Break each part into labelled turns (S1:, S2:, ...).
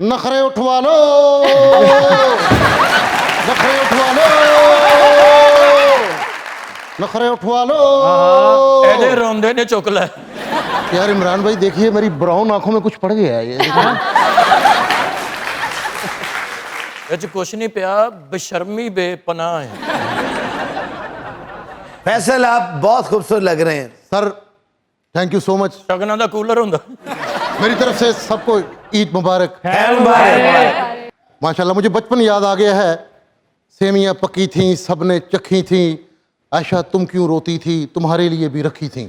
S1: नखरे उठवा लो, नखरे उठवा लो, नखरे उठवा लो।
S2: एदे रोंदे ने चुक ले।
S1: यार इमरान भाई देखिए मेरी ब्राउन आंखों में कुछ पड़ गया है ये।
S2: कुछ नहीं पिया, बेशर्मी बेपनाह है।
S3: फैसल आप बहुत खूबसूरत लग रहे हैं
S1: sir, thank you so much.
S2: शगना दा कूलर हुंदा।
S1: मेरी तरफ से सबको ईद मुबारक। माशाल्लाह मुझे बचपन याद आ गया है। सेमियां पकी थी, सबने चखी थी। आयशा तुम क्यों रोती थी, तुम्हारे लिए भी रखी थी।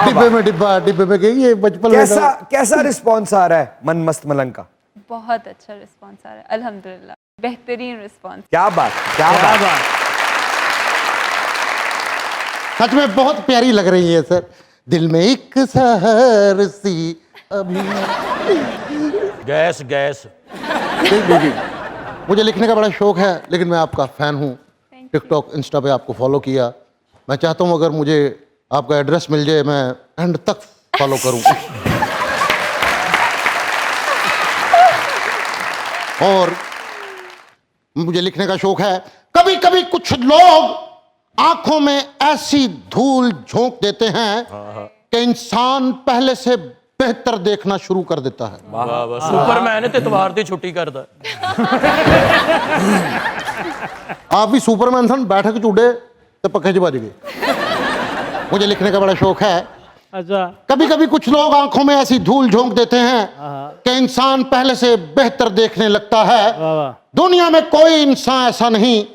S1: डिब्बे में डिब्बा, डिब्बे में गई। ये बचपन में
S4: कैसा रिस्पॉन्स आ रहा है मन मस्त मलंग का?
S5: बहुत अच्छा रिस्पॉन्स आ रहा है, अल्हम्दुलिल्लाह, बेहतरीन रिस्पॉन्स।
S4: क्या बात, क्या बात।
S1: सच में बहुत प्यारी लग रही है सर। दिल में एक सहर सी अभी।
S2: Gas gas.
S1: मुझे लिखने का बड़ा शौक है, लेकिन मैं आपका फैन हूँ। टिकटॉक, इंस्टा पे आपको फॉलो किया। मैं चाहता हूँ अगर मुझे आपका एड्रेस मिल जाए, मैं एंड तक फॉलो करूँ। और मुझे लिखने का शौक है। कभी कभी कुछ लोग आंखों में ऐसी धूल झोंक देते हैं कि इंसान पहले से बेहतर देखना शुरू कर देता है।
S2: वाह वाह, सुपरमैन ते तवार दी छुट्टी करदा।
S1: आप भी सुपरमैन सन, बैठक चूडे तो पक्के च बज गए। मुझे लिखने का बड़ा शौक है।
S6: अच्छा।
S1: कभी कभी कुछ लोग आंखों में ऐसी धूल झोंक देते हैं कि इंसान पहले से बेहतर देखने लगता है। दुनिया में कोई इंसान ऐसा नहीं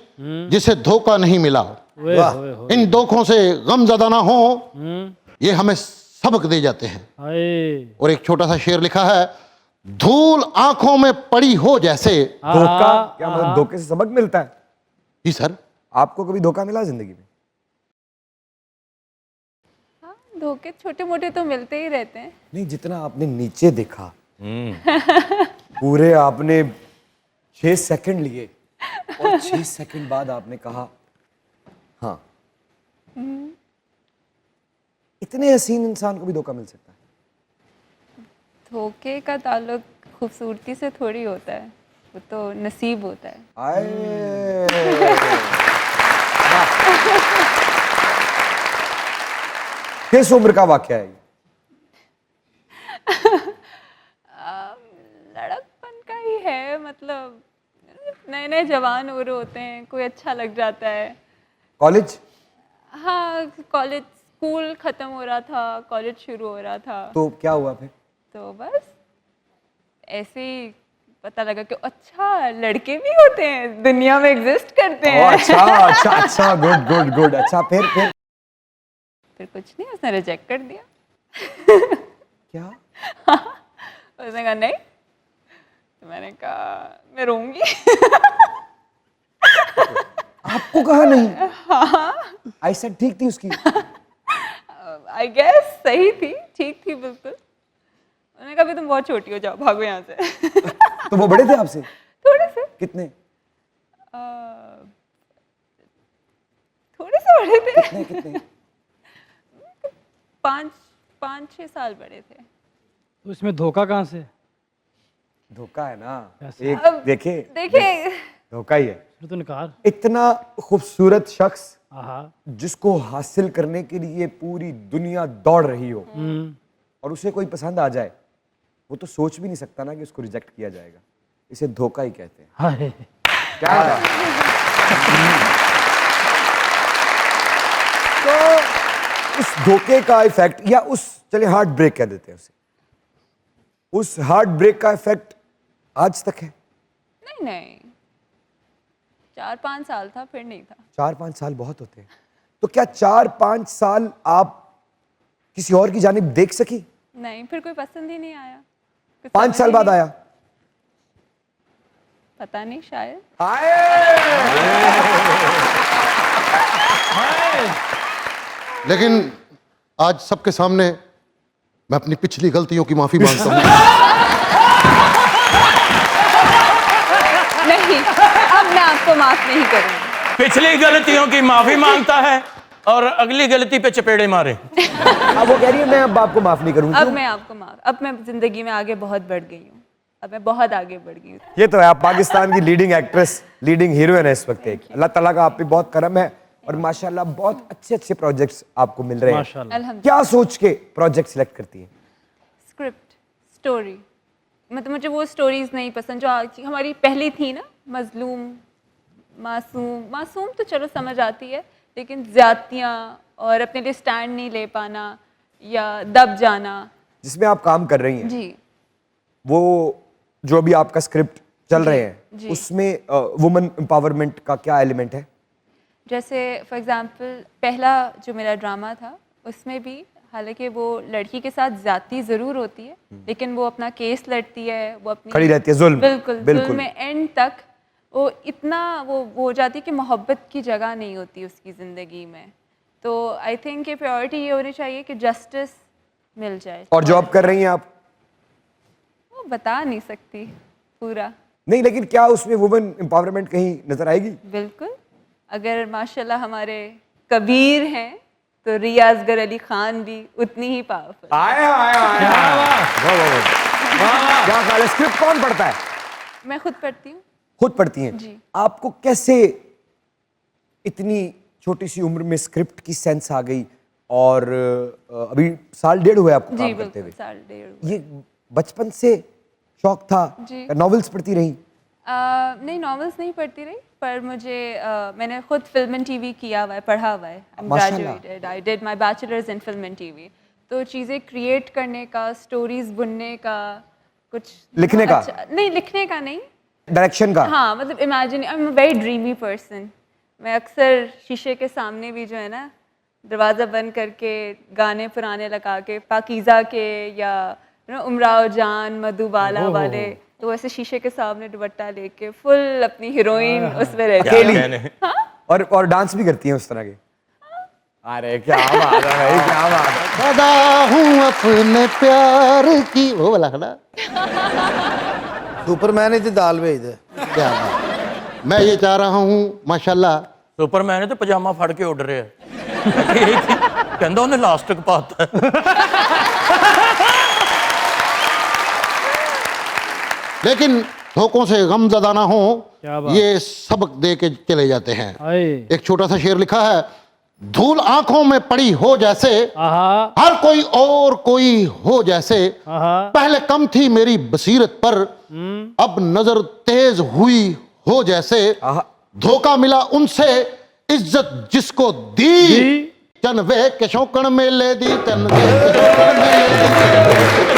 S1: जिसे धोखा नहीं मिला। इन धोखों से गमज़दा ना हो, ये हमें सबक दे जाते हैं। और एक छोटा सा शेर लिखा है। धूल आंखों में पड़ी हो जैसे।
S4: धोखा? क्या मतलब धोखे से सबक मिलता है?
S1: जी सर।
S4: आपको कभी धोखा मिला जिंदगी में?
S5: हाँ, धोखे छोटे मोटे तो मिलते ही रहते हैं।
S4: नहीं, जितना आपने नीचे देखा, पूरे आपने 6 सेकंड लिए और 6 सेकंड बाद आपने कहा हाँ। इतने हसीन इंसान को भी धोखा मिल सकता है?
S5: धोखे का ताल्लुक खूबसूरती से थोड़ी होता है, वो तो नसीब होता है।
S4: किस उम्र का वाकया है ये?
S5: लड़कपन का ही है, मतलब नए नए जवान हो रहे होते हैं, कोई अच्छा लग जाता है।
S4: कॉलेज?
S5: हाँ, कॉलेज, स्कूल खत्म हो रहा था, कॉलेज शुरू हो रहा था।
S4: तो क्या हुआ फिर?
S5: तो बस ऐसे ही पता लगा कि अच्छा लड़के भी होते हैं, दुनिया में एग्जिस्ट करते हैं।
S4: अच्छा अच्छा अच्छा, गुड गुड गुड। अच्छा फिर
S5: कुछ नहीं, उसने रिजेक्ट कर दिया।
S4: क्या?
S5: उसने कहा नहीं, तो मैंने कहा मैं रहूंगी।
S4: आपको कहा नहीं? हाँ। आई सेड ठीक थी उसकी?
S5: आई गेस सही थी, ठीक थी बिल्कुल। उन्होंने कहा तुम बहुत छोटी हो, जाओ भागो यहाँ से।
S4: तो वो बड़े थे आपसे?
S5: थोड़े से।
S4: कितने?
S5: थोड़े से बड़े थे।
S4: कितने?
S5: 5-6 साल बड़े थे।
S6: तो इसमें धोखा कहाँ से?
S4: धोखा है ना,
S6: एक
S4: देखे धोखा ही है।
S6: तो निकार
S4: इतना खूबसूरत शख्स
S6: आहा,
S4: जिसको हासिल करने के लिए पूरी दुनिया दौड़ रही हो और उसे कोई पसंद आ जाए, वो तो सोच भी नहीं सकता ना कि उसको रिजेक्ट किया जाएगा। इसे धोखा ही कहते हैं।
S6: हाय।
S4: क्या है? तो उस धोखे का इफेक्ट, या उस, चले हार्ट ब्रेक कह देते हैं उसे, उस हार्ट ब्रेक का इफेक्ट आज तक है?
S5: नहीं, 4-5 साल था, फिर नहीं था।
S4: 4-5 साल बहुत होते हैं। तो क्या 4-5 साल आप किसी और की जानिब देख सकी?
S5: नहीं, फिर कोई पसंद ही नहीं आया।
S4: 5 साल बाद आया?
S5: पता नहीं, शायद।
S1: लेकिन आज सबके सामने मैं अपनी पिछली गलतियों की माफी मांगता हूँ।
S5: नहीं, अब मैं आपको माफ नहीं करूंगी।
S2: पिछली गलतियों की माफी मांगता है और अगली गलती पे चपेड़े मारे।
S4: अब वो कह रही है मैं अब आपको माफ नहीं करूंगी।
S5: अब मैं आपको माफ, अब मैं जिंदगी में आगे बहुत बढ़ गई हूँ। अब मैं बहुत आगे बढ़ गई हूँ।
S4: ये तो है, आप पाकिस्तान की लीडिंग एक्ट्रेस, लीडिंग हीरोइन है इस वक्त एक। अल्लाह ताला का आप पे बहुत करम है और माशाल्लाह बहुत अच्छे अच्छे प्रोजेक्ट्स आपको मिल रहे हैं।
S6: माशाल्लाह।
S5: अल्हम्दुलिल्लाह।
S4: क्या सोच के प्रोजेक्ट सिलेक्ट करती हैं?
S5: स्क्रिप्ट, स्टोरी, मतलब मुझे वो स्टोरीज नहीं पसंद जो हमारी पहली थी ना, मजलूम, मासूम तो चलो समझ आती है, लेकिन ज्यादतियाँ और अपने लिए स्टैंड नहीं ले पाना या दब जाना।
S4: जिसमें आप काम कर रही हैं,
S5: जी
S4: वो जो भी आपका स्क्रिप्ट चल रहे हैं,
S5: जी।
S4: उसमें वुमेन एम्पावरमेंट का क्या एलिमेंट है?
S5: जैसे फॉर एग्जांपल पहला जो मेरा ड्रामा था उसमें भी हालांकि वो लड़की के साथ ज्यादती ज़रूर होती है, लेकिन वो अपना केस लड़ती है, वो अपनी
S4: खड़ी रहती है, जुल्म।
S5: बिल्कुल
S4: बिल्कुल।
S5: जुल्म में एंड तक वो इतना वो हो जाती है कि मोहब्बत की जगह नहीं होती उसकी ज़िंदगी में। तो आई थिंक ये प्रायोरिटी ये होनी चाहिए कि जस्टिस मिल जाए।
S4: और जॉब कर रही हैं आप?
S5: वो बता नहीं सकती पूरा।
S4: नहीं, लेकिन क्या उसमें वुमेन एम्पावरमेंट कहीं नजर आएगी?
S5: बिल्कुल, अगर माशाल्लाह हमारे कबीर हैं तो रिया असगर अली खान भी उतनी ही पावरफुल।
S4: आए आए आए, क्या ख्याल है? स्क्रिप्ट कौन पढ़ता है?
S5: मैं खुद पढ़ती हूँ।
S4: खुद पढ़ती हैं?
S5: जी।
S4: आपको कैसे इतनी छोटी सी उम्र में स्क्रिप्ट की सेंस आ गई? और अभी साल डेढ़ हुआ है आपको
S5: जी
S4: काम करते
S5: बिल्कुल,
S4: हुए।
S5: साल डेढ़।
S4: ये बचपन से शौक था?
S5: जी।
S4: नॉवेल्स पढ़ती रही?
S5: नहीं, नॉवेल्स नहीं पढ़ती रही, पर मुझे मैंने खुद फिल्म एंड टीवी किया हुआ है, पढ़ा हुआ है।
S4: माशाल्लाह।
S5: Graduated, I did my bachelors in film and TV. तो चीज़ें क्रिएट करने का, स्टोरीज बुनने का, कुछ
S4: लिखने का?
S5: नहीं, लिखने का नहीं,
S4: डायरेक्शन का?
S5: हाँ मतलब imagine, I am a very dreamy person. मैं अक्सर शीशे के सामने भी जो है ना, दरवाज़ा बंद करके गाने पुराने लगा के, पाकीज़ा के या उमराव जान, मधुबाला वाले, तो ऐसे शीशे के सामने दुपट्टा लेके फुल अपनी हीरोइन उसमें रहती
S2: क्या
S5: है।
S2: कहने।
S4: और डांस भी करती हैं उस तरह के? अरे क्या बात है भाई, क्या बात है।
S1: सदा हूँ अपने प्यार की, वो वाला है ना।
S3: सुपरमैन ही थी दाल भेज दे।
S1: क्या बात। मैं ये चाह रहा हूँ माशाल्लाह,
S2: सुपरमैन तो पजामा फड़ के उड़ रहे हैं। कहता उन्हें लास्टिक पाता है।
S1: लेकिन धोखों से गमज़दा ना हो,
S6: क्या बात।
S1: ये सबक दे के चले जाते हैं।
S6: आए
S1: एक छोटा सा शेर लिखा है, धूल आंखों में पड़ी हो जैसे,
S6: आहा
S1: हर कोई और कोई हो जैसे,
S6: आहा
S1: पहले कम थी मेरी बसीरत पर, अब नजर तेज हुई हो जैसे,
S4: आहा।
S1: धोखा मिला उनसे इज्जत जिसको दी, चनवे के शौकन में ले दी, चनवे के शौकन में ले दी।